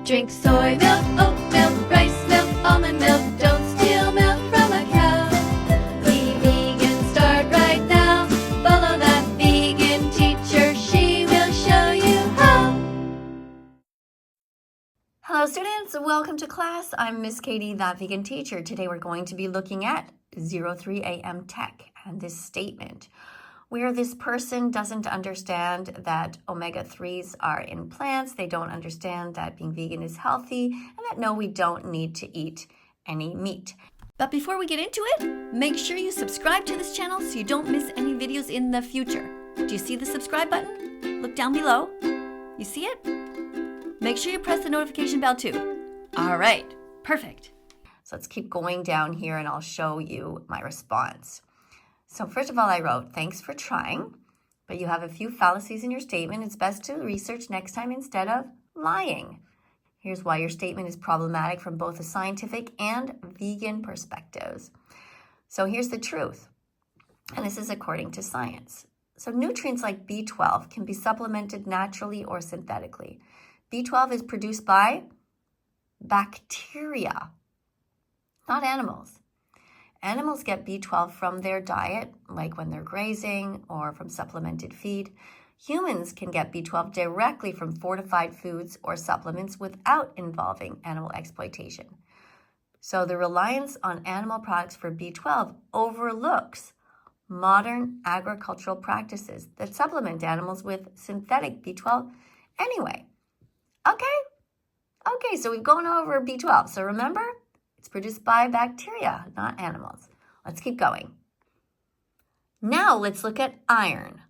Drink soy milk, oat milk, rice milk, almond milk. Don't steal milk from a cow. Be vegan, start right now. Follow that vegan teacher. She will show you how. Hello students, welcome to class. I'm Miss KADIE, that vegan teacher. Today we're going to be looking at 03 AM tech and this statement where this person doesn't understand that omega-3s are in plants. They don't understand that being vegan is healthy and that no, we don't need to eat any meat. But before we get into it, make sure you subscribe to this channel so you don't miss any videos in the future. Do you see the subscribe button? Look down below. You see it? Make sure you press the notification bell too. All right, perfect. So let's keep going down here and I'll show you my response. So first of all, I wrote, thanks for trying, but you have a few fallacies in your statement. It's best to research next time instead of lying. Here's why your statement is problematic from both a scientific and vegan perspectives. So here's the truth, and this is according to science. So nutrients like B12 can be supplemented naturally or synthetically. B12 is produced by bacteria, not animals. Animals get B12 from their diet, like when they're grazing or from supplemented feed. Humans can get B12 directly from fortified foods or supplements without involving animal exploitation. So the reliance on animal products for B12 overlooks modern agricultural practices that supplement animals with synthetic B12 anyway. Okay, so we've gone over B12. So remember, it's produced by bacteria, not animals. Let's keep going. Now let's look at iron.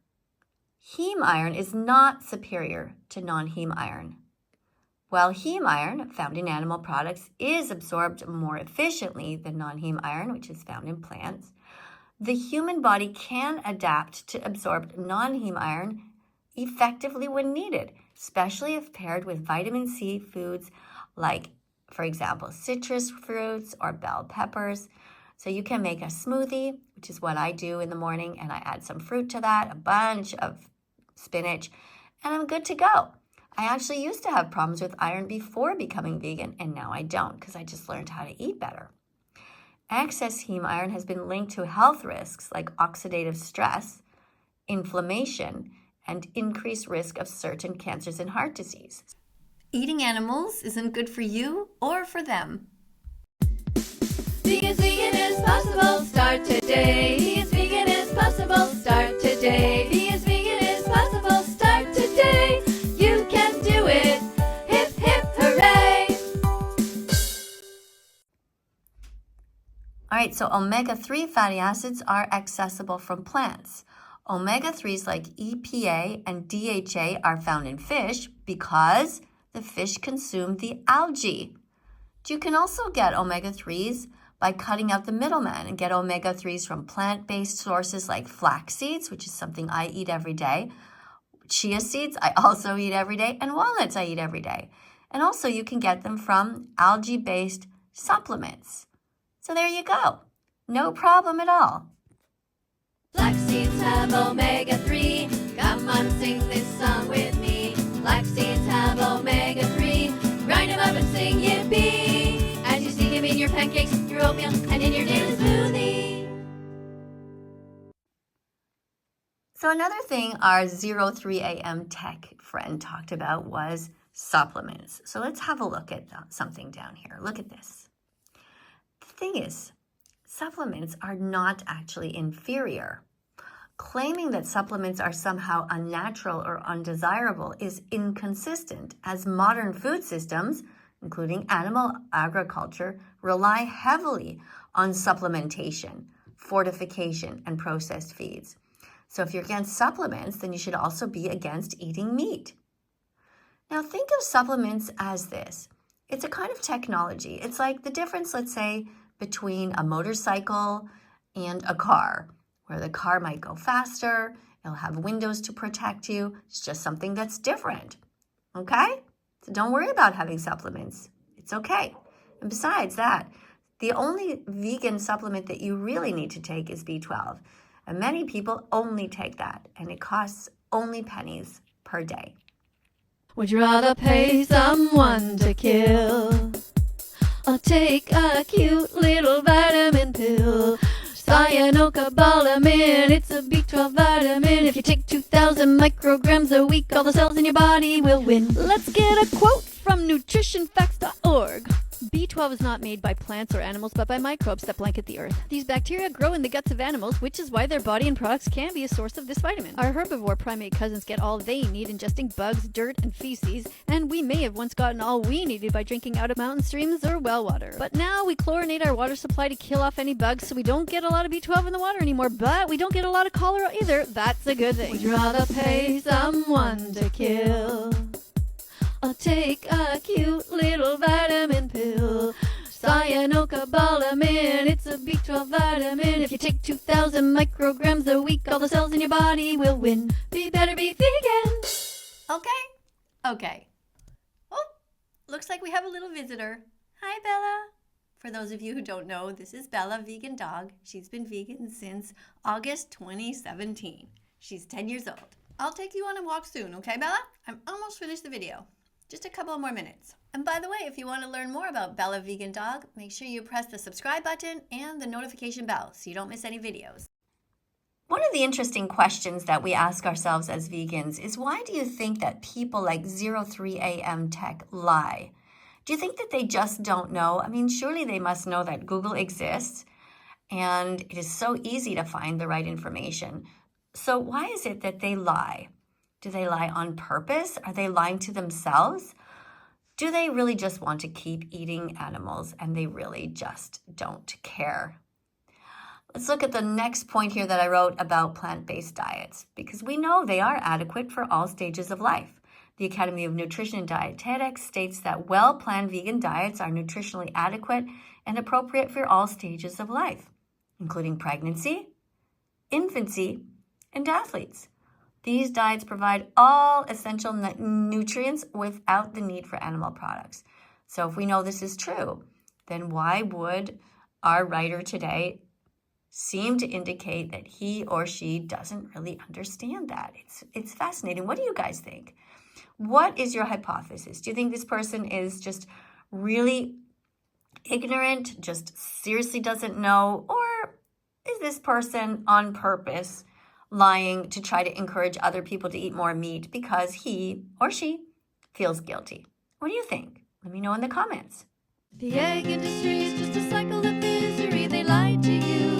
Heme iron is not superior to non-heme iron. While heme iron, found in animal products, is absorbed more efficiently than non-heme iron, which is found in plants, the human body can adapt to absorb non-heme iron effectively when needed, especially if paired with vitamin C foods like, for example, citrus fruits or bell peppers. So you can make a smoothie, which is what I do in the morning, and I add some fruit to that, a bunch of spinach, and I'm good to go. I actually used to have problems with iron before becoming vegan, and now I don't because I just learned how to eat better. Excess heme iron has been linked to health risks like oxidative stress, inflammation, and increased risk of certain cancers and heart disease. Eating animals isn't good for you or for them. Vegan is possible, start today. Vegan is possible, start today. Vegan is possible, start today. You can do it, hip hip hooray. All right, so omega-3 fatty acids are accessible from plants. Omega-3s like EPA and DHA are found in fish because the fish consume the algae. You can also get omega-3s by cutting out the middleman and get omega-3s from plant-based sources like flax seeds, which is something I eat every day. Chia seeds I also eat every day, and walnuts I eat every day. And also you can get them from algae-based supplements. So there you go. No problem at all. Flax seeds have omega-3. Come on, sing this song with me. Flax seeds have omega-3. Grind them up and sing yippee. As you see them in your pancakes, your oatmeal, and in your daily smoothie. So another thing our 03 AM tech friend talked about was supplements. So let's have a look at something down here. Look at this. The thing is, supplements are not actually inferior. Claiming that supplements are somehow unnatural or undesirable is inconsistent, as modern food systems, including animal agriculture, rely heavily on supplementation, fortification, and processed feeds. So if you're against supplements, then you should also be against eating meat. Now think of supplements as this. It's a kind of technology. It's like the difference, let's say, between a motorcycle and a car, where the car might go faster, it'll have windows to protect you. It's just something that's different, okay? So don't worry about having supplements. It's okay. And besides that, the only vegan supplement that you really need to take is B12. And many people only take that, and it costs only pennies per day. Would you rather pay someone to kill kill. I'll take a cute little vitamin pill. Cyanocobalamin, it's a B12 vitamin. If you take 2,000 micrograms a week, all the cells in your body will win. Let's get a quote from nutritionfacts.org. B12 is not made by plants or animals, but by microbes that blanket the earth. These bacteria grow in the guts of animals, which is why their body and products can be a source of this vitamin. Our herbivore primate cousins get all they need ingesting bugs, dirt, and feces, and we may have once gotten all we needed by drinking out of mountain streams or well water. But now we chlorinate our water supply to kill off any bugs, so we don't get a lot of B12 in the water anymore, but we don't get a lot of cholera either. That's a good thing. Would you rather pay someone to kill? I'll take a cute little vitamin pill. Cyanocobalamin, it's a B12 vitamin. If you take 2,000 micrograms a week, all the cells in your body will win. Be better, be vegan. Okay. Oh, looks like we have a little visitor. Hi, Bella. For those of you who don't know, this is Bella, vegan dog. She's been vegan since August 2017. She's 10 years old. I'll take you on a walk soon, okay, Bella? I'm almost finished the video. Just a couple more minutes. And by the way, if you want to learn more about Bella Vegan Dog, make sure you press the subscribe button and the notification bell so you don't miss any videos. One of the interesting questions that we ask ourselves as vegans is, why do you think that people like 03AM Tech lie? Do you think that they just don't know? I mean, surely they must know that Google exists and it is so easy to find the right information. So why is it that they lie? Do they lie on purpose? Are they lying to themselves? Do they really just want to keep eating animals and they really just don't care? Let's look at the next point here that I wrote about plant-based diets, because we know they are adequate for all stages of life. The Academy of Nutrition and Dietetics states that well-planned vegan diets are nutritionally adequate and appropriate for all stages of life, including pregnancy, infancy, and athletes. These diets provide all essential nutrients without the need for animal products. So if we know this is true, then why would our writer today seem to indicate that he or she doesn't really understand that? It's fascinating. What do you guys think? What is your hypothesis? Do you think this person is just really ignorant, just seriously doesn't know, or is this person on purpose lying to try to encourage other people to eat more meat because he or she feels guilty? What do you think? Let me know in the comments. The egg industry is just a cycle of misery. They lie to you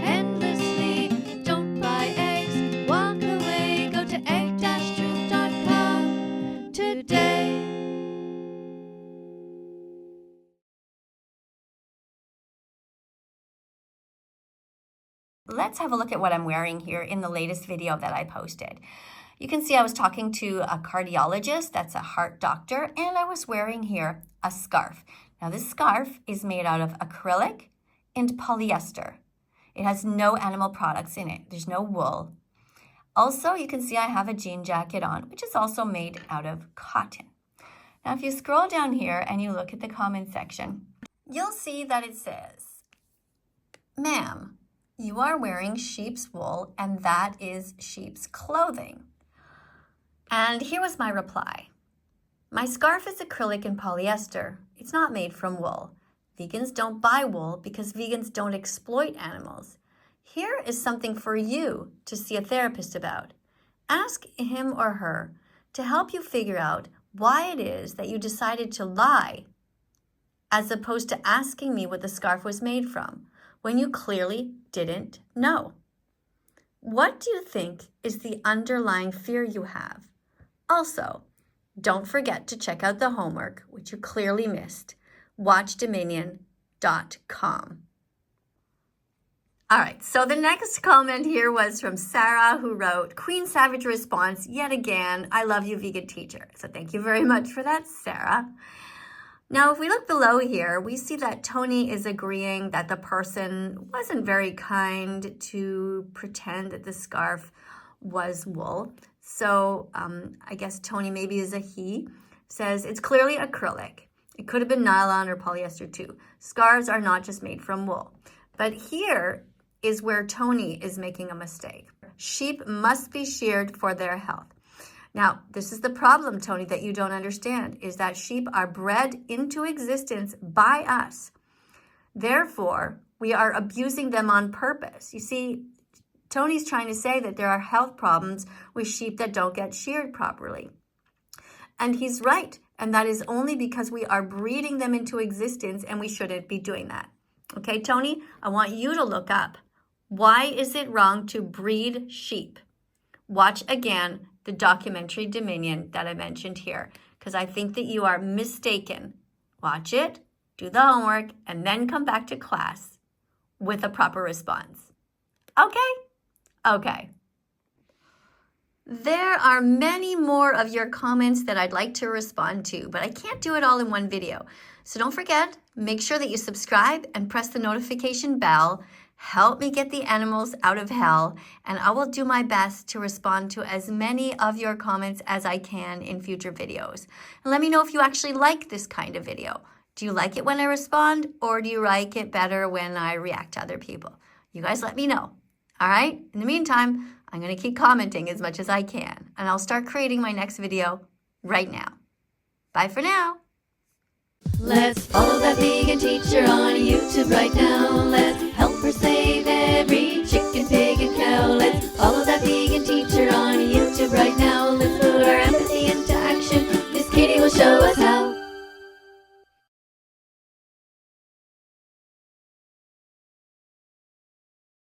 endlessly. Don't buy eggs, walk away. Go to egg-truth.com today. Let's have a look at what I'm wearing here in the latest video that I posted. You can see I was talking to a cardiologist, that's a heart doctor, and I was wearing here a scarf. Now this scarf is made out of acrylic and polyester. It has no animal products in it. There's no wool. Also, you can see I have a jean jacket on, which is also made out of cotton. Now if you scroll down here and you look at the comment section, you'll see that it says, "Ma'am, you are wearing sheep's wool and that is sheep's clothing." And here was my reply. "My scarf is acrylic and polyester. It's not made from wool. Vegans don't buy wool because vegans don't exploit animals. Here is something for you to see a therapist about. Ask him or her to help you figure out why it is that you decided to lie, as opposed to asking me what the scarf was made from, when you clearly didn't know. What do you think is the underlying fear you have? Also, don't forget to check out the homework, which you clearly missed, watchdominion.com. All right, so the next comment here was from Sarah, who wrote, "Queen Savage response, yet again, I love you, vegan teacher." So thank you very much for that, Sarah. Now, if we look below here, we see that Tony is agreeing that the person wasn't very kind to pretend that the scarf was wool. So I guess Tony maybe is a he, says it's clearly acrylic. It could have been nylon or polyester too. Scarves are not just made from wool. But here is where Tony is making a mistake. Sheep must be sheared for their health. Now, this is the problem, Tony, that you don't understand, is that sheep are bred into existence by us. Therefore, we are abusing them on purpose. You see, Tony's trying to say that there are health problems with sheep that don't get sheared properly. And he's right. And that is only because we are breeding them into existence, and we shouldn't be doing that. Okay, Tony, I want you to look up, why is it wrong to breed sheep? Watch again the documentary Dominion that I mentioned here, because I think that you are mistaken. Watch it, do the homework, and then come back to class with a proper response. Okay? Okay. There are many more of your comments that I'd like to respond to, but I can't do it all in one video. So don't forget, make sure that you subscribe and press the notification bell. Help me get the animals out of hell, and I will do my best to respond to as many of your comments as I can in future videos. And let me know if you actually like this kind of video. Do you like it when I respond, or do you like it better when I react to other people? You guys let me know. All right? In the meantime, I'm going to keep commenting as much as I can, and I'll start creating my next video right now. Bye for now. Let's follow that vegan teacher.